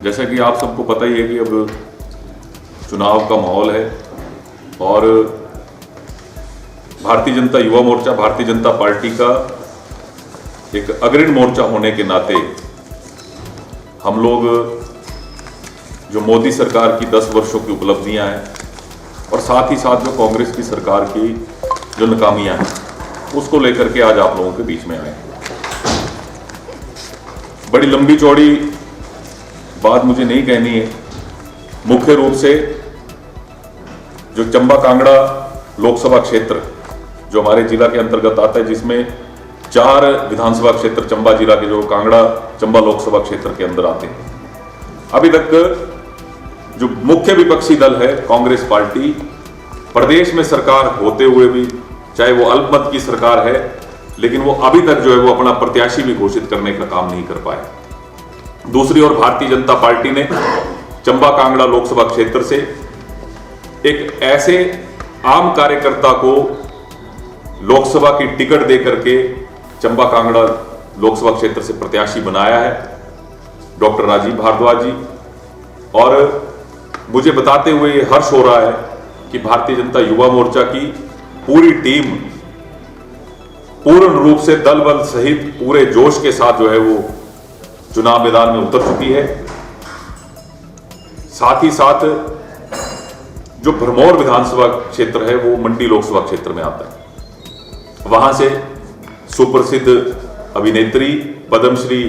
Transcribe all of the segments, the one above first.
जैसा कि आप सबको पता ही है कि अब चुनाव का माहौल है और भारतीय जनता युवा मोर्चा भारतीय जनता पार्टी का एक अग्रणी मोर्चा होने के नाते हम लोग जो मोदी सरकार की 10 वर्षों की उपलब्धियां हैं और साथ ही साथ जो कांग्रेस की सरकार की जो नाकामियां हैं उसको लेकर के आज आप लोगों के बीच में आए। बड़ी लंबी चौड़ी बात मुझे नहीं कहनी है। मुख्य रूप से जो चंबा कांगड़ा लोकसभा क्षेत्र जो हमारे जिला के अंतर्गत आता है, जिसमें 4 विधानसभा क्षेत्र चंबा जिला के जो कांगड़ा चंबा लोकसभा क्षेत्र के अंदर आते हैं, अभी तक जो मुख्य विपक्षी दल है कांग्रेस पार्टी, प्रदेश में सरकार होते हुए भी, चाहे वो अल्पमत की सरकार है, लेकिन वो अभी तक जो है वो अपना प्रत्याशी भी घोषित करने का काम नहीं कर पाए। दूसरी ओर भारतीय जनता पार्टी ने चंबा कांगड़ा लोकसभा क्षेत्र से एक ऐसे आम कार्यकर्ता को लोकसभा की टिकट देकर के चंबा कांगड़ा लोकसभा क्षेत्र से प्रत्याशी बनाया है, डॉक्टर राजीव भारद्वाज जी। और मुझे बताते हुए ये हर्ष हो रहा है कि भारतीय जनता युवा मोर्चा की पूरी टीम पूर्ण रूप से दल बल सहित पूरे जोश के साथ जो है वो चुनाव मैदान में उतर चुकी है। साथ ही साथ जो भरमौर विधानसभा क्षेत्र है वो मंडी लोकसभा क्षेत्र में आता है। वहां से सुप्रसिद्ध अभिनेत्री पद्मश्री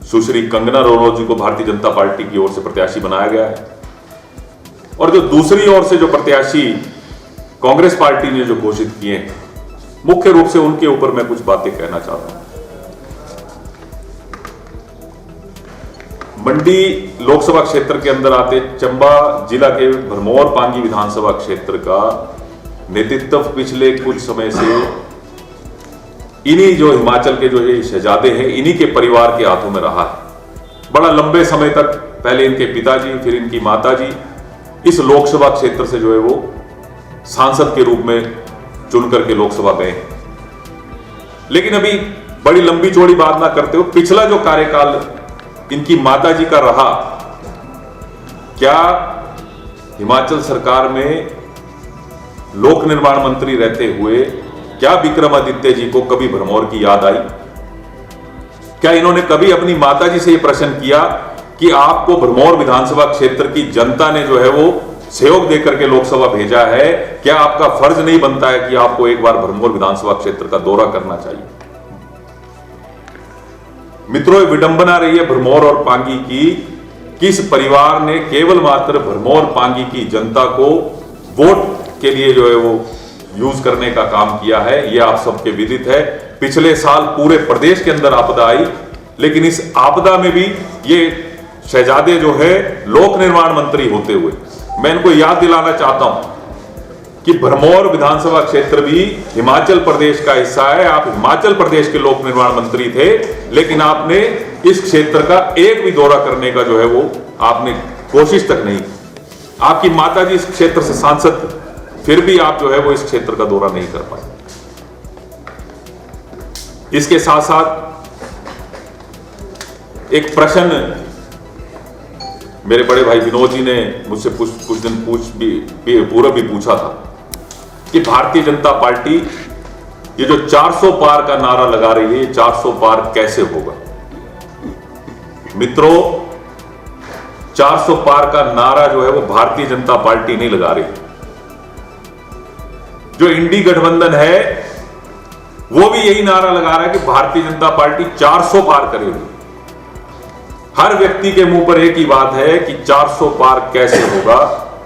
सुश्री कंगना रनौत जी को भारतीय जनता पार्टी की ओर से प्रत्याशी बनाया गया है। और जो दूसरी ओर से जो प्रत्याशी कांग्रेस पार्टी ने जो घोषित किए हैं, मुख्य रूप से उनके ऊपर मैं कुछ बातें कहना चाहता हूं। मंडी लोकसभा क्षेत्र के अंदर आते चंबा जिला के भरमौर पांगी विधानसभा क्षेत्र का नेतृत्व पिछले कुछ समय से इन्हीं जो हिमाचल के जो ये शहजादे हैं, इन्हीं के परिवार के हाथों में रहा है। बड़ा लंबे समय तक पहले इनके पिताजी, फिर इनकी माताजी इस लोकसभा क्षेत्र से जो है वो सांसद के रूप में चुन करके लोकसभा गए। लेकिन अभी बड़ी लंबी चौड़ी बात ना करते हुए पिछला जो कार्यकाल इनकी माताजी का रहा, क्या हिमाचल सरकार में लोक निर्माण मंत्री रहते हुए क्या विक्रमादित्य जी को कभी भरमौर की याद आई? क्या इन्होंने कभी अपनी माताजी से यह प्रश्न किया कि आपको भरमौर विधानसभा क्षेत्र की जनता ने जो है वो सहयोग देकर के लोकसभा भेजा है, क्या आपका फर्ज नहीं बनता है कि आपको एक बार भरमौर विधानसभा क्षेत्र का दौरा करना चाहिए? मित्रों, विडंबना रही है भरमौर और पांगी की, किस परिवार ने केवल मात्र भरमौर पांगी की जनता को वोट के लिए जो है वो यूज करने का काम किया है। यह आप सबके विदित है। पिछले साल पूरे प्रदेश के अंदर आपदा आई, लेकिन इस आपदा में भी ये शहजादे जो है लोक निर्माण मंत्री होते हुए, मैं इनको याद दिलाना चाहता हूं कि भरमौर विधानसभा क्षेत्र भी हिमाचल प्रदेश का हिस्सा है। आप हिमाचल प्रदेश के लोक निर्माण मंत्री थे, लेकिन आपने इस क्षेत्र का एक भी दौरा करने का जो है वो आपने कोशिश तक नहीं की। आपकी माताजी इस क्षेत्र से सांसद, फिर भी आप जो है वो इस क्षेत्र का दौरा नहीं कर पाए। इसके साथ साथ एक प्रश्न मेरे बड़े भाई विनोद जी ने मुझसे कुछ दिन पूर्व भी पूछा था कि भारतीय जनता पार्टी ये जो 400 पार का नारा लगा रही है, 400 पार कैसे होगा? मित्रों, 400 पार का नारा जो है वो भारतीय जनता पार्टी नहीं लगा रही। जो इंडी गठबंधन है वो भी यही नारा लगा रहा है कि भारतीय जनता पार्टी 400 पार करेगी। हर व्यक्ति के मुंह पर एक ही बात है कि 400 पार कैसे होगा?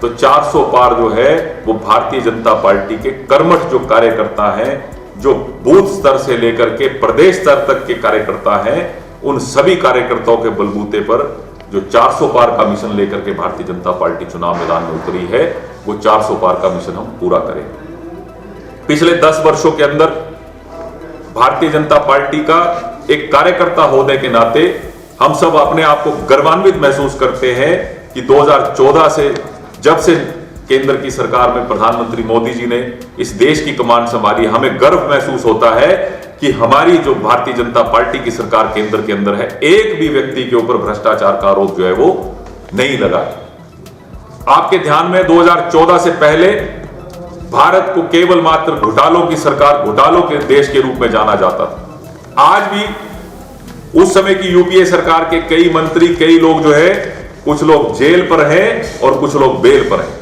तो 400 पार जो है वो भारतीय जनता पार्टी के कर्मठ जो कार्यकर्ता हैं, जो बूथ स्तर से लेकर के प्रदेश स्तर तक के कार्यकर्ता हैं, उन सभी कार्यकर्ताओं के बलबूते पर जो 400 पार का मिशन लेकर के भारतीय जनता पार्टी चुनाव मैदान में उतरी है, वो 400 पार का मिशन हम पूरा करेंगे। पिछले 10 वर्षों के अंदर भारतीय जनता पार्टी का एक कार्यकर्ता होने के नाते हम सब अपने आप को गर्वान्वित महसूस करते हैं कि 2014 से जब से केंद्र की सरकार में प्रधानमंत्री मोदी जी ने इस देश की कमान संभाली, हमें गर्व महसूस होता है कि हमारी जो भारतीय जनता पार्टी की सरकार केंद्र के अंदर है, एक भी व्यक्ति के ऊपर भ्रष्टाचार का आरोप जो है वो नहीं लगा। आपके ध्यान में 2014 से पहले भारत को केवल मात्र घोटालों की सरकार, घोटालों के देश के रूप में जाना जाता था। आज भी उस समय की यूपीए सरकार के कई मंत्री, कई लोग जो है, कुछ लोग जेल पर हैं और कुछ लोग बेल पर हैं।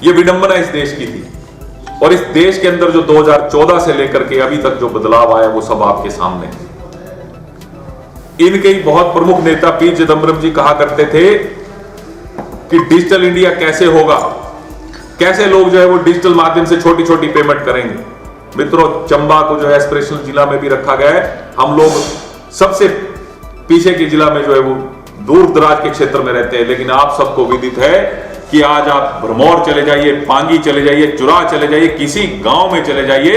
यह विडंबना इस देश की थी और इस देश के अंदर जो 2014 से लेकर के अभी तक जो बदलाव आया वो सब आपके सामने है। इनके ही बहुत प्रमुख नेता पी चिदम्बरम जी कहा करते थे कि डिजिटल इंडिया कैसे होगा, कैसे लोग जो है वो डिजिटल माध्यम से छोटी छोटी पेमेंट करेंगे। मित्रों, चंबा को जो है एस्पिरेशनल जिला में भी रखा गया है। हम लोग सबसे पीछे के जिला में जो है वो दूर दराज के क्षेत्र में रहते हैं, लेकिन आप सबको विदित है कि आज आप भरमौर चले जाइए, पांगी चले जाइए, चुरा चले जाइए, किसी गांव में चले जाइए,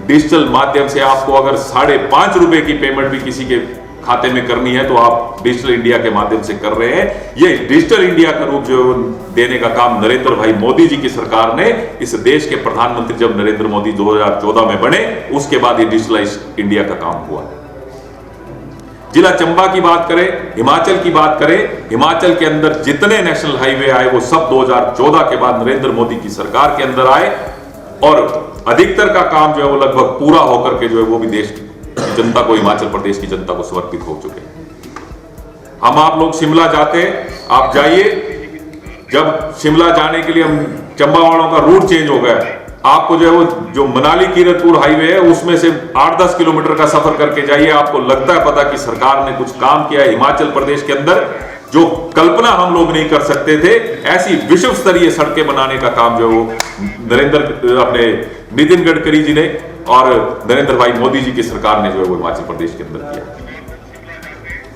डिजिटल माध्यम से आपको अगर 5.5 रुपए की पेमेंट भी किसी के खाते में करनी है तो आप डिजिटल इंडिया के माध्यम से कर रहे हैं। ये डिजिटल इंडिया का रूप जो देने का काम नरेंद्र भाई मोदी जी की सरकार ने, इस देश के प्रधानमंत्री जब नरेंद्र मोदी 2014 में बने, उसके बाद ये डिजिटलाइज इंडिया का काम हुआ। जिला चंबा की बात करें, हिमाचल की बात करें, हिमाचल के अंदर जितने नेशनल हाईवे आए वो सब 2014 के बाद नरेंद्र मोदी की सरकार के अंदर आए और अधिकतर का काम जो है वो लगभग पूरा होकर के जो है वो भी देश की जनता को, हिमाचल प्रदेश की जनता को समर्पित हो चुके हैं। हम आप लोग शिमला जाते हैं, आप जाइए, जब शिमला जाने के लिए हम चंबा वालों का रूट चेंज हो गया, आपको जो है वो जो मनाली कीरतपुर हाईवे है उसमें से 8-10 किलोमीटर का सफर करके जाइए, आपको लगता है पता कि सरकार ने कुछ काम किया है। हिमाचल प्रदेश के अंदर जो कल्पना हम लोग नहीं कर सकते थे, ऐसी विश्व स्तरीय सड़कें बनाने का काम जो वो अपने नितिन गडकरी जी ने और नरेंद्र भाई मोदी जी की सरकार ने जो है वो हिमाचल प्रदेश के अंदर किया।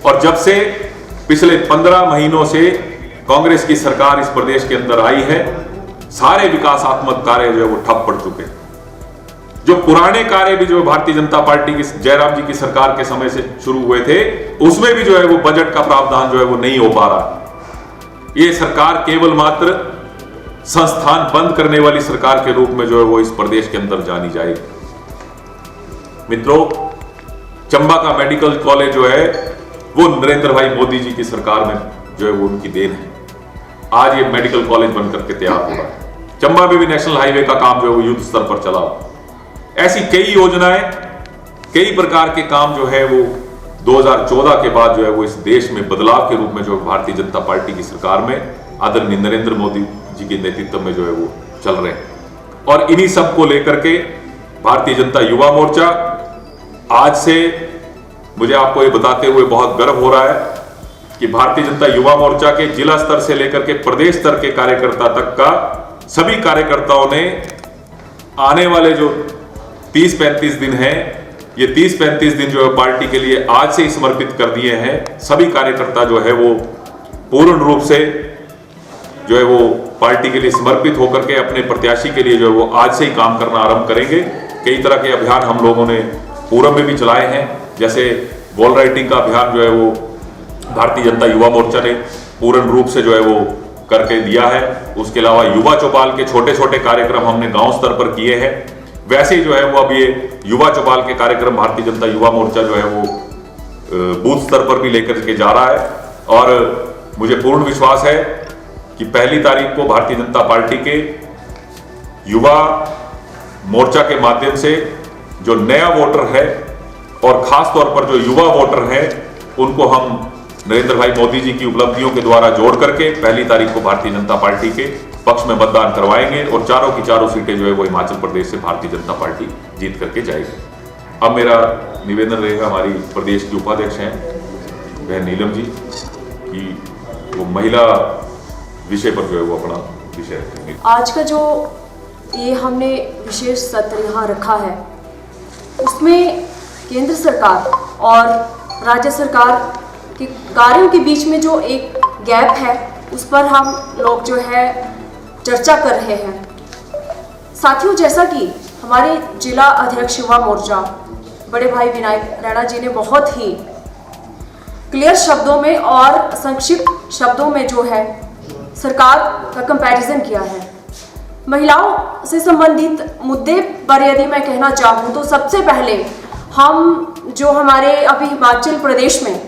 और जब से पिछले 15 महीनों से कांग्रेस की सरकार इस प्रदेश के अंदर आई है, सारे विकासात्मक कार्य जो है वो ठप पड़ चुके हैं। जो पुराने कार्य भी जो भारतीय जनता पार्टी की, जयराम जी की सरकार के समय से शुरू हुए थे, उसमें भी जो है वो बजट का प्रावधान जो है वो नहीं हो पा रहा। ये सरकार केवल मात्र संस्थान बंद करने वाली सरकार के रूप में जो है वो इस प्रदेश के अंदर जानी जाएगी। मित्रों, चंबा का मेडिकल कॉलेज जो है वो नरेंद्र भाई मोदी जी की सरकार में जो है वो उनकी देन है। आज ये मेडिकल कॉलेज बनकर के तैयार हो रहा है। चंबा में भी नेशनल हाईवे का काम जो है वो युद्ध स्तर पर चला। ऐसी कई योजनाएं, कई प्रकार के काम जो है वो 2014 के बाद जो है वो इस देश में बदलाव के रूप में जो भारतीय जनता पार्टी की सरकार में आदरणीय नरेंद्र मोदी जी के नेतृत्व में जो है वो चल रहे हैं। और इन्हीं सब को लेकर के भारतीय जनता युवा मोर्चा, आज से मुझे आपको ये बताते हुए बहुत गर्व हो रहा है कि भारतीय जनता युवा मोर्चा के जिला स्तर से लेकर के प्रदेश स्तर के कार्यकर्ता तक का सभी कार्यकर्ताओं ने आने वाले जो 30-35 दिन हैं, ये 30-35 दिन जो है पार्टी के लिए आज से ही समर्पित कर दिए हैं। सभी कार्यकर्ता जो है वो पूर्ण रूप से जो है वो पार्टी के लिए समर्पित होकर के अपने प्रत्याशी के लिए जो है वो आज से ही काम करना आरंभ करेंगे। कई तरह के अभियान हम लोगों ने पूरब में भी चलाए हैं, जैसे वॉल राइटिंग का अभियान जो है वो भारतीय जनता युवा मोर्चा ने पूर्ण रूप से जो है वो करके दिया है। उसके अलावा युवा चौपाल के छोटे छोटे कार्यक्रम हमने गांव स्तर पर किए हैं। वैसे ही जो है वो अब ये युवा चौपाल के कार्यक्रम भारतीय जनता युवा मोर्चा जो है वो बूथ स्तर पर भी लेकर के जा रहा है। और मुझे पूर्ण विश्वास है कि 1 तारीख को भारतीय जनता पार्टी के युवा मोर्चा के माध्यम से जो नया वोटर है और खास तौर पर जो युवा वोटर है, उनको हम नरेंद्र भाई मोदी जी की उपलब्धियों के द्वारा जोड़ करके 1 तारीख को भारतीय जनता पार्टी के पक्ष में मतदान करवाएंगे और चारों की चारों सीटें जो है वो हिमाचल प्रदेश से भारतीय जनता पार्टी जीत करके जाएगी। अब मेरा निवेदन रहेगा हमारी प्रदेश की उपाध्यक्ष हैं बहन नीलम जी कि वो महिला विषय पर जो है वो अपना विषय रखेंगे। आज का जो ये हमने विशेष सत्र यहाँ रखा है, उसमें केंद्र सरकार और राज्य सरकार के कार्यों के बीच में जो एक गैप है, उस पर हम लोग जो है चर्चा कर रहे हैं। साथियों, जैसा कि हमारे जिला अध्यक्ष युवा मोर्चा बड़े भाई विनायक राणा जी ने बहुत ही क्लियर शब्दों में और संक्षिप्त शब्दों में जो है सरकार का कंपैरिजन किया है। महिलाओं से संबंधित मुद्दे पर यदि मैं कहना चाहूँ तो सबसे पहले हम जो हमारे अभी हिमाचल प्रदेश में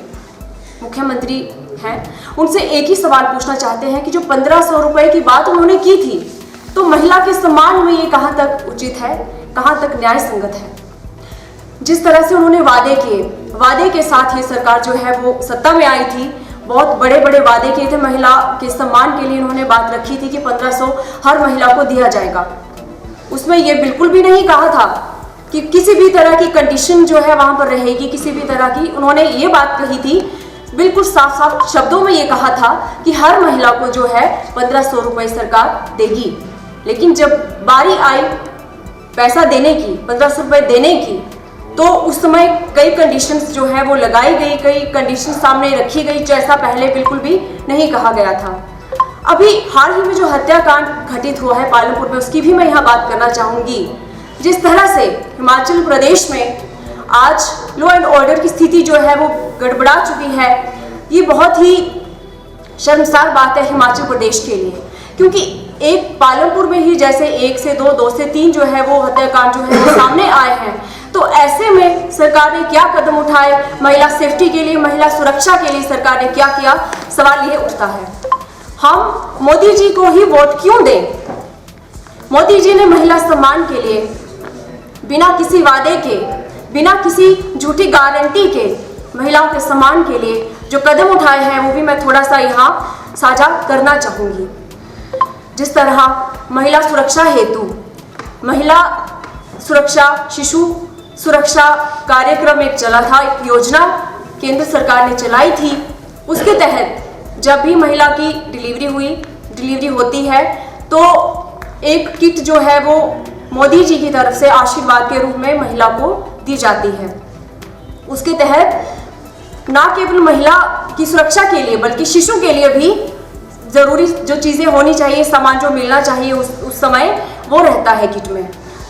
मुख्यमंत्री हैं उनसे एक ही सवाल पूछना चाहते हैं कि जो 1500 रुपए की बात उन्होंने की थी तो महिला के सम्मान में ये कहाँ तक उचित है, कहाँ तक न्याय संगत है। जिस तरह से उन्होंने वादे के साथ ये सरकार जो है वो सत्ता में आई थी, बहुत बड़े बड़े वादे किए थे, महिला के सम्मान के लिए उन्होंने बात रखी थी कि 1500 हर महिला को दिया जाएगा। उसमें ये बिल्कुल भी नहीं कहा था कि किसी भी तरह की कंडीशन जो है वहां पर रहेगी, किसी भी तरह की। उन्होंने ये बात कही थी, बिल्कुल साफ साफ शब्दों में ये कहा था कि हर महिला को जो है 1500 रुपए सरकार देगी। लेकिन जब बारी आई पैसा देने की, 1500 रुपए देने की, तो उस समय कई कंडीशंस जो है वो लगाई गई, कई कंडीशन सामने रखी गई, जैसा पहले बिल्कुल भी नहीं कहा गया था। अभी हाल ही में जो हत्याकांड घटित हुआ है पालमपुर में, उसकी भी मैं यहाँ बात करना चाहूंगी। जिस तरह से हिमाचल प्रदेश में आज लॉ एंड ऑर्डर की स्थिति जो है वो गड़बड़ा चुकी है, ये बहुत ही शर्मसार बात है हिमाचल प्रदेश के लिए। क्योंकि एक पालमपुर में ही जैसे 1 से 2, 2 से 3 जो है वो हत्याकांड जो है वो सामने आए हैं, तो ऐसे में सरकार ने क्या कदम उठाए, महिला सेफ्टी के लिए, महिला सुरक्षा के लिए सरकार ने क्या किया, सवाल ये उठता है। हम मोदी जी को ही वोट क्यों दें? मोदी जी ने महिला सम्मान के लिए बिना किसी वादे के, बिना किसी झूठी गारंटी के महिलाओं के सम्मान के लिए जो कदम उठाए हैं वो भी मैं थोड़ा सा यहाँ साझा करना चाहूँगी। जिस तरह महिला सुरक्षा हेतु महिला सुरक्षा, शिशु सुरक्षा कार्यक्रम एक चला था, एक योजना केंद्र सरकार ने चलाई थी। उसके तहत जब भी महिला की डिलीवरी होती है तो एक किट जो है वो मोदी जी की तरफ से आशीर्वाद के रूप में महिला को दी जाती है। उसके तहत ना केवल महिला की सुरक्षा के लिए बल्कि शिशु के लिए भी जरूरी जो चीजें होनी चाहिए, सामान जो मिलना चाहिए उस समय वो रहता है किट में।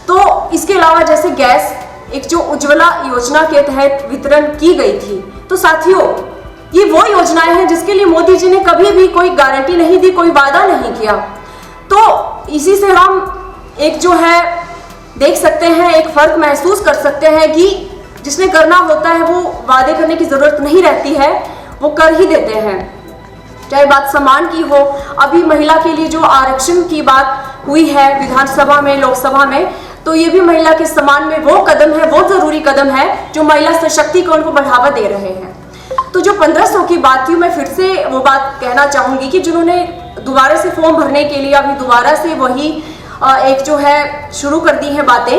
तो इसके अलावा जैसे गैस एक जो उज्ज्वला योजना के तहत वितरण की गई थी, तो साथियों ये वो योजनाएं हैं जिसके लिए मोदी जी ने कभी भी कोई गारंटी नहीं दी, कोई वादा नहीं किया। तो इसी से हम एक जो है देख सकते हैं, एक फर्क महसूस कर सकते हैं कि जिसने करना होता है वो वादे करने की जरूरत नहीं रहती है, वो कर ही देते हैं। चाहे बात सम्मान की हो, अभी महिला के लिए जो आरक्षण की बात हुई है विधानसभा में, लोकसभा में, तो ये भी महिला के सम्मान में वो कदम है, वो जरूरी कदम है जो महिला सशक्तिकरण को बढ़ावा दे रहे हैं। तो जो 1500 की बात थी, मैं फिर से वो बात कहना चाहूंगी कि जिन्होंने दोबारा से फॉर्म भरने के लिए अभी दोबारा से वही एक जो है शुरू कर दी है बातें,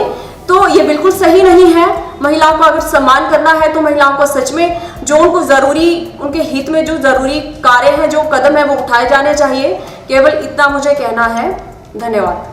तो ये बिल्कुल सही नहीं है। महिलाओं को अगर सम्मान करना है तो महिलाओं को सच में जो उनको जरूरी, उनके हित में जो जरूरी कार्य हैं, जो कदम है वो उठाए जाने चाहिए। केवल इतना मुझे कहना है। धन्यवाद।